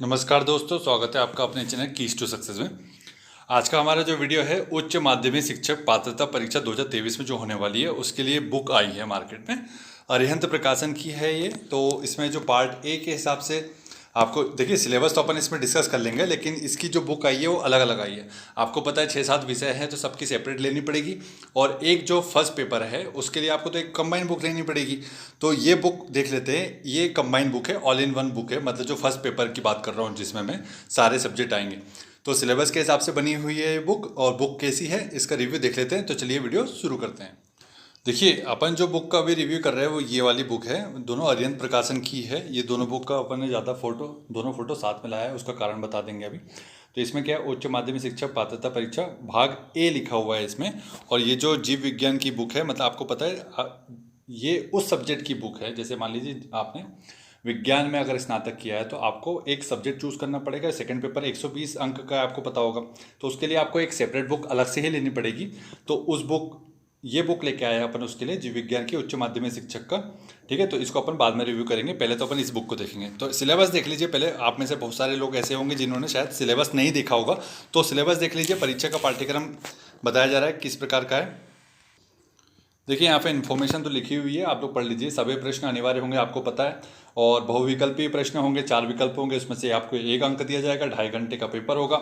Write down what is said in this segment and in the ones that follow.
नमस्कार दोस्तों, स्वागत है आपका अपने चैनल कीज टू सक्सेस में। आज का हमारा जो वीडियो है उच्च माध्यमिक शिक्षक पात्रता परीक्षा 2023 में जो होने वाली है उसके लिए बुक आई है मार्केट में। अरिहंत प्रकाशन की है ये। तो इसमें जो पार्ट ए के हिसाब से आपको देखिए, सिलेबस तो अपन इसमें डिस्कस कर लेंगे, लेकिन इसकी जो बुक आई है वो अलग अलग आई है। आपको पता है 6-7 विषय हैं तो सबकी सेपरेट लेनी पड़ेगी, और एक जो फर्स्ट पेपर है उसके लिए आपको तो एक कंबाइन बुक लेनी पड़ेगी। तो ये बुक देख लेते हैं। ये कंबाइन बुक है, ऑल इन वन बुक है, मतलब जो फर्स्ट पेपर की बात कर रहा हूँ जिसमें मैं सारे सब्जेक्ट आएंगे। तो सिलेबस के हिसाब से बनी हुई है ये बुक, और बुक कैसी है इसका रिव्यू देख लेते हैं। तो चलिए वीडियो शुरू करते हैं। देखिए, अपन जो बुक का अभी रिव्यू कर रहे हैं वो ये वाली बुक है, दोनों अरिहंत प्रकाशन की है। ये दोनों बुक का अपन ने ज़्यादा दोनों फोटो साथ में लाया है, उसका कारण बता देंगे अभी। तो इसमें क्या है, उच्च माध्यमिक शिक्षक पात्रता परीक्षा भाग ए लिखा हुआ है इसमें। और ये जो जीव विज्ञान की बुक है, मतलब आपको पता है ये उस सब्जेक्ट की बुक है। जैसे मान लीजिए आपने विज्ञान में अगर स्नातक किया है तो आपको एक सब्जेक्ट चूज करना पड़ेगा। सेकंड पेपर 120 अंक का आपको पता होगा, तो उसके लिए आपको एक सेपरेट बुक अलग से ही लेनी पड़ेगी। तो उस बुक ये बुक लेके आए अपन उसके लिए, जीव विज्ञान की उच्च माध्यमिक शिक्षक का। ठीक है, तो इसको अपन बाद में रिव्यू करेंगे, पहले तो अपन इस बुक को देखेंगे। तो सिलेबस देख लीजिए पहले। आप में से बहुत सारे लोग ऐसे होंगे जिन्होंने शायद सिलेबस नहीं देखा होगा, तो सिलेबस देख लीजिए। परीक्षा का पाठ्यक्रम बताया जा रहा है किस प्रकार का है। देखिए, यहाँ पे इन्फॉर्मेशन तो लिखी हुई है, आप लोग पढ़ लीजिए। सभी प्रश्न अनिवार्य होंगे, आपको पता है। और बहुविकल्पीय प्रश्न होंगे, 4 विकल्प होंगे, उसमें से आपको 1 अंक दिया जाएगा। 2.5 घंटे का पेपर होगा।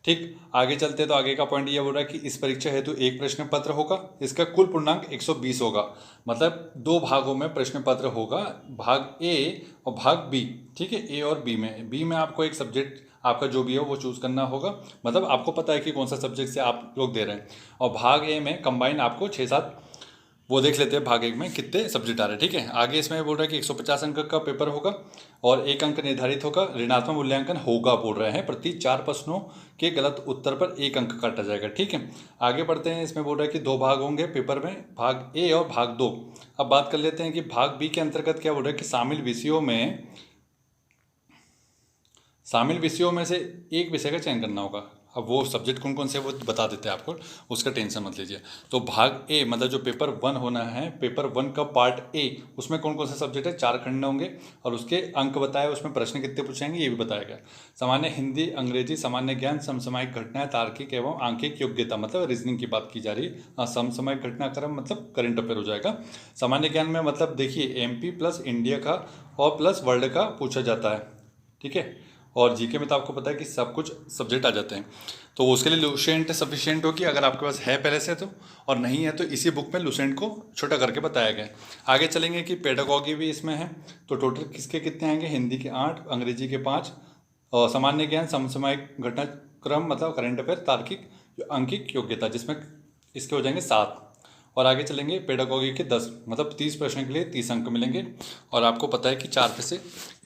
ठीक, आगे चलते तो आगे का पॉइंट ये बोल रहा है कि इस परीक्षा हेतु एक प्रश्न पत्र होगा। इसका कुल पूर्णांक 120 होगा, मतलब 2 भागों में प्रश्न पत्र होगा, भाग ए और भाग बी। ठीक है, ए और बी में आपको एक सब्जेक्ट आपका जो भी है वो चूज़ करना होगा। मतलब आपको पता है कि कौन सा सब्जेक्ट से आप लोग दे रहे हैं। और भाग ए में कंबाइन आपको 6-7 वो देख लेते हैं भाग एक में कितने सब्जेक्ट आ रहे हैं। ठीक है, आगे इसमें बोल रहा है कि 150 अंक का पेपर होगा और 1 अंक निर्धारित होगा। ऋणात्मक मूल्यांकन होगा बोल रहे हैं। प्रति 4 प्रश्नों के गलत उत्तर पर 1 अंक काटा जाएगा। ठीक है, आगे बढ़ते हैं। इसमें बोल रहा है कि 2 भाग होंगे पेपर में, भाग ए और भाग 2। अब बात कर लेते हैं कि भाग बी के अंतर्गत क्या बोल रहा है कि शामिल विषयों में से एक विषय का चयन करना होगा। अब वो सब्जेक्ट कौन कौन से वो बता देते हैं आपको, उसका टेंशन मत लीजिए। तो भाग ए मतलब जो पेपर 1 होना है, पेपर 1 का पार्ट ए, उसमें कौन कौन से सब्जेक्ट है, 4 खंड होंगे और उसके अंक बताए, उसमें प्रश्न कितने पूछेंगे ये भी बताया गया। सामान्य हिंदी, अंग्रेजी, सामान्य ज्ञान, समसामयिक घटनाएं, तार्किक एवं आंकिक योग्यता, मतलब रीजनिंग की बात की जा रही है। समसामयिक घटनाक्रम मतलब करंट अफेयर हो जाएगा। सामान्य ज्ञान में मतलब देखिए एमपी प्लस इंडिया का और प्लस वर्ल्ड का पूछा जाता है। ठीक है, और जीके में तो आपको पता है कि सब कुछ सब्जेक्ट आ जाते हैं। तो उसके लिए लुसेंट सफिशिएंट होगी अगर आपके पास है पहले से तो, और नहीं है तो इसी बुक में लुसेंट को छोटा करके बताया गया है। आगे चलेंगे कि पेडागॉगी भी इसमें है। तो टोटल किसके कितने आएंगे, हिंदी के 8, अंग्रेजी के 5, और सामान्य ज्ञान, समसामयिक घटनाक्रम मतलब करंट अफेयर, तार्किक, अंकिक योग्यता, जिसमें इसके हो जाएंगे 7। और आगे चलेंगे पेडागॉगी के 10, मतलब 30 प्रश्न के लिए 30 अंक मिलेंगे। और आपको पता है कि 4 पे से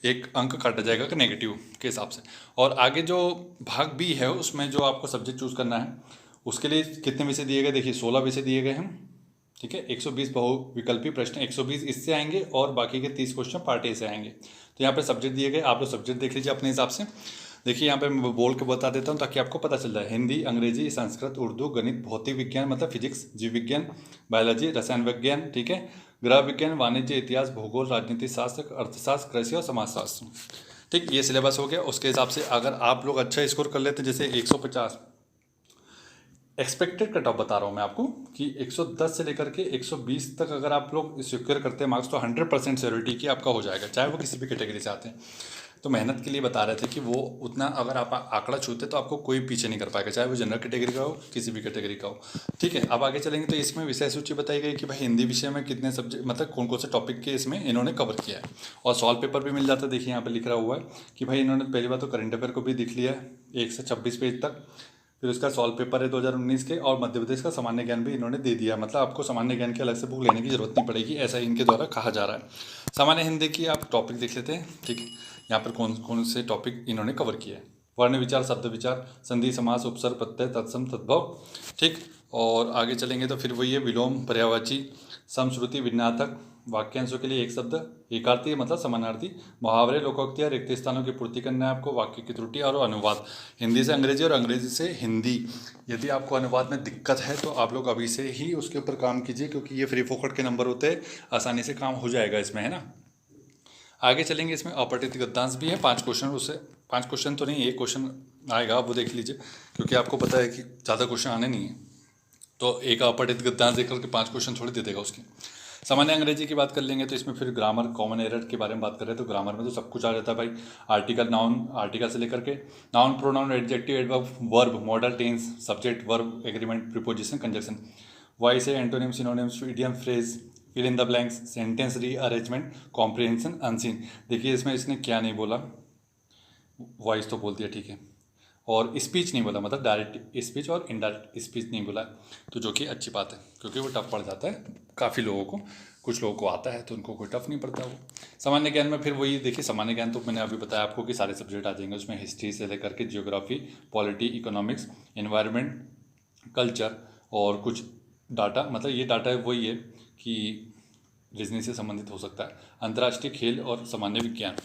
1 अंक काटा जाएगा कि नेगेटिव के हिसाब से। और आगे जो भाग बी है उसमें जो आपको सब्जेक्ट चूज़ करना है उसके लिए कितने विषय दिए गए, देखिए 16 विषय दिए गए हैं। ठीक है, 120 बहुविकल्पीय प्रश्न, 120 इससे आएंगे और बाकी के 30 क्वेश्चन पार्ट ए से आएंगे। तो यहाँ पे सब्जेक्ट दिए गए, आप लोग सब्जेक्ट देख लीजिए अपने हिसाब से। देखिए यहाँ पे मैं बोल के बता देता हूँ ताकि आपको पता चल जाए। हिंदी, अंग्रेजी, संस्कृत, उर्दू, गणित, भौतिक विज्ञान मतलब फिजिक्स, जीव विज्ञान, बायोलॉजी, रसायन विज्ञान, ठीक है, गृह विज्ञान, वाणिज्य, इतिहास, भूगोल, राजनीति शास्त्र, अर्थशास्त्र, कृषि और समाजशास्त्र। ठीक, ये सिलेबस हो गया। उसके हिसाब से अगर आप लोग अच्छा स्कोर कर लेते जैसे 150, एक्सपेक्टेड कट ऑफ बता रहा हूँ मैं आपको कि 110 से लेकर के 120 तक अगर आप लोग सिक्योर करते हैं मार्क्स तो 100% श्योरिटी की आपका हो जाएगा, चाहे वो किसी भी कैटेगरी से आते हैं। तो मेहनत के लिए बता रहे थे कि वो उतना अगर आप आंकड़ा छूते तो आपको कोई पीछे नहीं कर पाएगा, चाहे वो जनरल कैटेगरी का हो किसी भी कैटेगरी का हो। ठीक है, अब आगे चलेंगे तो इसमें विषय सूची बताई गई कि भाई हिंदी विषय में कितने सब्जेक्ट, मतलब कौन कौन से टॉपिक के इसमें इन्होंने कवर किया है। और सॉल्व पेपर भी मिल जाता है। देखिए यहाँ पे लिख रहा हुआ है कि भाई इन्होंने पहली बार तो करंट अफेयर को भी दिख लिया है 1 से 26 पेज तक। फिर उसका सॉल्व पेपर है 2019 के, और मध्य प्रदेश का सामान्य ज्ञान भी इन्होंने दे दिया। मतलब आपको सामान्य ज्ञान की अलग से बुक लेने की जरूरत नहीं पड़ेगी, ऐसा इनके द्वारा कहा जा रहा है। सामान्य हिंदी की आप टॉपिक देख लेते हैं। ठीक है, यहाँ पर कौन कौन से टॉपिक इन्होंने कवर किया है। वर्ण विचार, शब्द विचार, संधि, समास, उपसर्ग, प्रत्यय, तत्सम, तद्भव। ठीक, और आगे चलेंगे तो फिर वही है विलोम, पर्यायवाची, समश्रुति, विन्यार्थक, वाक्यांशों के लिए एक शब्द, एकार्थी मतलब समानार्थी, मुहावरे, लोकोक्तियाँ, रिक्त स्थानों की पूर्ति करना है आपको, वाक्य की त्रुटि और अनुवाद हिंदी से अंग्रेजी और अंग्रेजी से हिंदी। यदि आपको अनुवाद में दिक्कत है तो आप लोग अभी से ही उसके ऊपर काम कीजिए, क्योंकि ये फ्री फोकट के नंबर होते हैं, आसानी से काम हो जाएगा इसमें, है ना। आगे चलेंगे, इसमें अपठित गद्यांश भी है 5 क्वेश्चन, उससे 5 क्वेश्चन तो नहीं, 1 क्वेश्चन आएगा, आप वो देख लीजिए, क्योंकि आपको पता है कि ज़्यादा क्वेश्चन आने नहीं है, तो एक अपठित गद्यांश देख करके 5 क्वेश्चन थोड़ी दे देगा उसकी। सामान्य अंग्रेजी की बात कर लेंगे तो इसमें फिर ग्रामर, कॉमन एरर के बारे में बात कर रहे हैं, तो ग्रामर में तो सब कुछ आ जाता है भाई। आर्टिकल, नाउन, आर्टिकल से लेकर के noun, pronoun, adjective, adverb, verb, modal, tense, subject, verb, agreement, preposition, conjunction, voice है, antonym, synonyms, idiom, phrase, fill in the blanks, sentence rearrangement, comprehension, unseen. देखिए इसमें इसने क्या नहीं बोला, वॉइस तो बोल दिया, ठीक है, और स्पीच नहीं बोला, मतलब डायरेक्ट स्पीच और इनडायरेक्ट स्पीच नहीं बोला, तो जो कि अच्छी बात है, क्योंकि वो टफ पड़ जाता है काफ़ी लोगों को। कुछ लोगों को आता है तो उनको कोई टफ नहीं पड़ता वो। सामान्य ज्ञान में फिर वही देखिए, सामान्य ज्ञान तो मैंने अभी बताया आपको कि सारे सब्जेक्ट आ जाएंगे उसमें, हिस्ट्री से लेकर के geography, polity, economics, environment, culture, और कुछ डाटा, मतलब ये डाटा वही है कि रीजनिंग से संबंधित हो सकता है, अंतर्राष्ट्रीय खेल और सामान्य विज्ञान।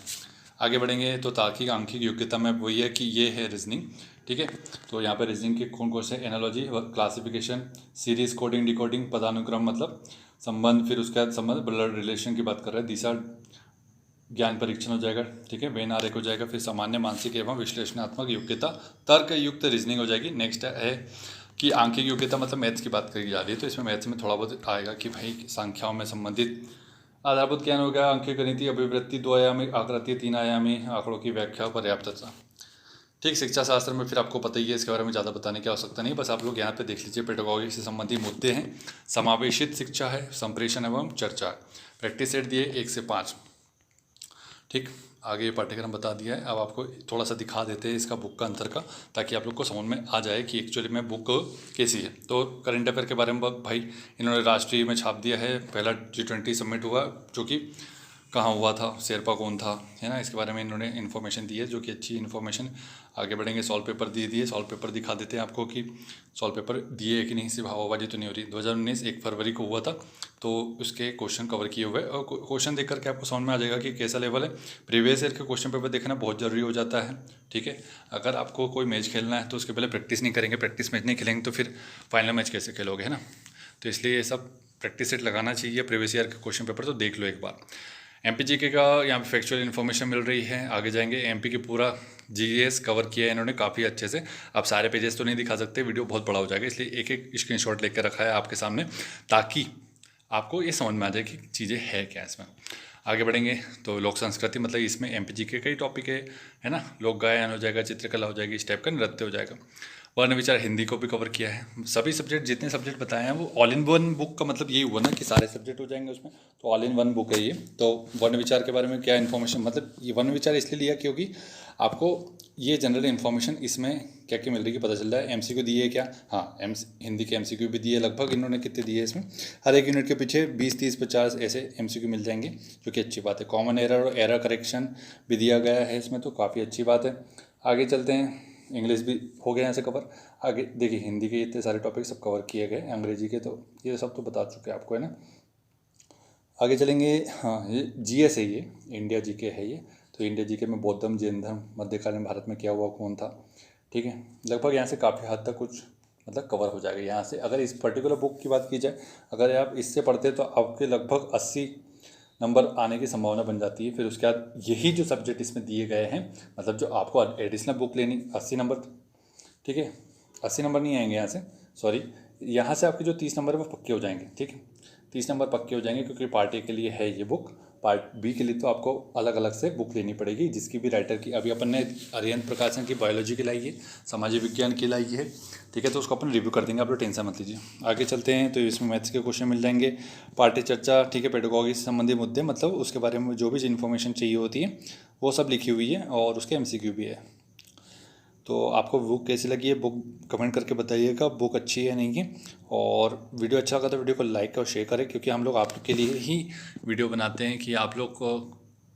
आगे बढ़ेंगे तो तार्किक आंखिक योग्यता में वही है कि ये है रीजनिंग, ठीक है। तो यहाँ पे रीजनिंग के कौन कौन से, analogy, classification, series, coding, decoding, पदानुक्रम मतलब संबंध, फिर उसके बाद संबंध, ब्लड रिलेशन की बात कर रहे हैं, दिशा ज्ञान परीक्षण हो जाएगा, ठीक है, वेन आरेख हो जाएगा, फिर सामान्य, मानसिक एवं विश्लेषणात्मक योग्यता, तर्क युक्त रीजनिंग हो जाएगी। नेक्स्ट है कि आंखिक योग्यता मतलब मैथ्स की बात करी जा रही है, तो इसमें मैथ्स में थोड़ा बहुत आएगा कि भाई संख्याओं में संबंधित आधारभूत ज्ञान हो गया, अंकीय गणितीय अभिवृत्ति, 2 आयामी आकृति, 3 आयामी आंकड़ों की व्याख्या, पर्याप्तता, ठीक। शिक्षा शास्त्र में फिर आपको पता ही है, इसके बारे में ज़्यादा बताने की आवश्यकता नहीं, बस आप लोग यहाँ पे देख लीजिए, पेडागॉजी से संबंधित मुद्दे हैं, समावेशित शिक्षा है, संप्रेषण एवं चर्चा, प्रैक्टिस सेट दिए 1 से 5, ठीक। आगे पाठ्यक्रम बता दिया है, अब आपको थोड़ा सा दिखा देते हैं इसका बुक का अंतर का, ताकि आप लोग को समझ में आ जाए कि एक्चुअली में बुक कैसी है। तो करंट अफेयर के बारे में भाई इन्होंने राष्ट्रीय में छाप दिया है, पहला G20 समिट हुआ जो कि कहाँ हुआ था, शेरपा कौन था, है ना, इसके बारे में इन्होंने इन्फॉर्मेशन दी है, जो कि अच्छी इन्फॉर्मेशन। आगे बढ़ेंगे, सॉल्व पेपर दिए, सॉल्व पेपर दिखा देते हैं आपको कि सॉल्व पेपर दिए कि नहीं, सिर्फ हवाबाजी तो नहीं हो रही। 2019 1 फरवरी को हुआ था, तो उसके क्वेश्चन कवर किए हुए, और क्वेश्चन देख करके आपको समझ में आ जाएगा कि कैसा लेवल है। प्रीवियस ईयर के क्वेश्चन पेपर देखना बहुत ज़रूरी हो जाता है, ठीक है। अगर आपको कोई मैच खेलना है तो उसके पहले प्रैक्टिस नहीं करेंगे, प्रैक्टिस मैच नहीं खेलेंगे तो फिर फाइनल मैच कैसे खेलोगे, है ना। तो इसलिए ये सब प्रैक्टिस सेट लगाना चाहिए, प्रीवियस ईयर के क्वेश्चन पेपर तो देख लो एक बार। MPGK का यहाँ पे फैक्चुअल इन्फॉर्मेशन मिल रही है। आगे जाएंगे, MP की पूरा GS कवर किया है इन्होंने काफ़ी अच्छे से। अब सारे पेजेस तो नहीं दिखा सकते, वीडियो बहुत बड़ा हो जाएगा, इसलिए एक एक स्क्रीनशॉट लेकर रखा है आपके सामने, ताकि आपको ये समझ में आ जाए कि चीज़ें है क्या इसमें। आगे बढ़ेंगे तो लोक संस्कृति, मतलब इसमें MPGK का ही टॉपिक है ना। लोक गायन हो जाएगा, चित्रकला हो जाएगी, इस टाइप का नृत्य हो जाएगा। वर्ण विचार हिंदी को भी कवर किया है। सभी सब्जेक्ट, जितने सब्जेक्ट बताए हैं वो ऑल इन वन बुक का मतलब यही हुआ ना कि सारे सब्जेक्ट हो जाएंगे उसमें, तो ऑल इन वन बुक है ये। तो वर्ण विचार के बारे में क्या इन्फॉर्मेशन, मतलब ये वर्ण विचार इसलिए लिया क्योंकि आपको ये जनरल इन्फॉर्मेशन इसमें क्या क्या मिल रही है पता चल रहा है। MCQ दिए है क्या, हाँ हिंदी के MCQ भी दिए, लगभग इन्होंने कितने दिए इसमें, हर एक यूनिट के पीछे 20, 30, 50 ऐसे MCQ मिल जाएंगे, जो कि अच्छी बात है। कॉमन एरर और एरर करेक्शन भी दिया गया है इसमें, तो काफ़ी अच्छी बात है। आगे चलते हैं, इंग्लिश भी हो गया यहाँ से कवर। आगे देखिए, हिंदी के इतने सारे टॉपिक सब कवर किए गए, अंग्रेजी के तो ये सब तो बता चुके हैं आपको, है ना। आगे चलेंगे, हाँ ये GS है, ये इंडिया GK है ये। तो इंडिया GK में बौद्ध धर्म, जैन धर्म, मध्यकालीन भारत में क्या हुआ, कौन था, ठीक है। लगभग यहाँ से काफ़ी हद तक कुछ मतलब कवर हो जाएगा यहाँ से। अगर इस पर्टिकुलर बुक की बात की जाए, अगर आप इससे पढ़ते तो आपके लगभग 80 नंबर आने की संभावना बन जाती है। फिर उसके बाद यही जो सब्जेक्ट इसमें दिए गए हैं, मतलब जो आपको एडिशनल बुक लेनी, 80 नंबर, ठीक है, 80 नंबर नहीं आएंगे यहाँ से, सॉरी, यहाँ से आपके जो 30 नंबर है वो पक्के हो जाएंगे, ठीक है, 30 नंबर पक्के हो जाएंगे, क्योंकि पार्ट ए के लिए है ये बुक। पार्ट बी के लिए तो आपको अलग अलग से बुक लेनी पड़ेगी, जिसकी भी राइटर की अभी अपन ने अरिहंत प्रकाशन की बायोलॉजी की लाई है, सामाजिक विज्ञान की लाई है, ठीक है, तो उसको अपन रिव्यू कर देंगे, आप लोग टेंशन मत लीजिए। आगे चलते हैं, तो इसमें मैथ्स के क्वेश्चन मिल जाएंगे, पाठ्य चर्चा, ठीक है, पेडागॉजी से संबंधित मुद्दे, मतलब उसके बारे में जो भी इन्फॉर्मेशन चाहिए होती है वो सब लिखी हुई है, और उसके MCQ भी है। तो आपको बुक कैसी लगी है, बुक कमेंट करके बताइएगा, बुक अच्छी है नहीं है। और वीडियो अच्छा लगा तो वीडियो को लाइक और शेयर करें, क्योंकि हम लोग आप लोग के लिए ही वीडियो बनाते हैं कि आप लोग को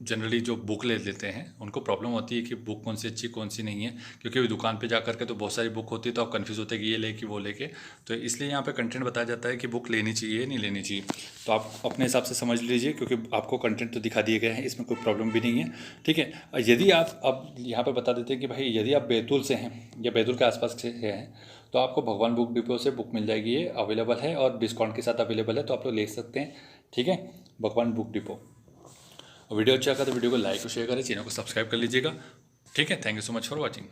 जनरली जो बुक ले लेते हैं उनको प्रॉब्लम होती है कि बुक कौन सी अच्छी कौन सी नहीं है, क्योंकि दुकान पे जा करके तो बहुत सारी बुक होती है, तो आप कंफ्यूज होते हैं कि ये ले कि वो लेके। तो इसलिए यहाँ पे कंटेंट बताया जाता है कि बुक लेनी चाहिए नहीं लेनी चाहिए, तो आप अपने हिसाब से समझ लीजिए, क्योंकि आपको कंटेंट तो दिखा दिए गए हैं, इसमें कोई प्रॉब्लम भी नहीं है, ठीक है। यदि आप अब यहाँ पर बता देते हैं कि भाई यदि आप बैतूल से हैं या बैतूल के आसपास से हैं, तो आपको भगवान बुक डिपो से बुक मिल जाएगी, ये अवेलेबल है और डिस्काउंट के साथ अवेलेबल है, तो आप लोग ले सकते हैं, ठीक है, भगवान बुक डिपो। वीडियो अच्छा लगा तो वीडियो को लाइक और शेयर करें, चैनल को सब्सक्राइब कर लीजिएगा। ठीक है, thank you so much for watching.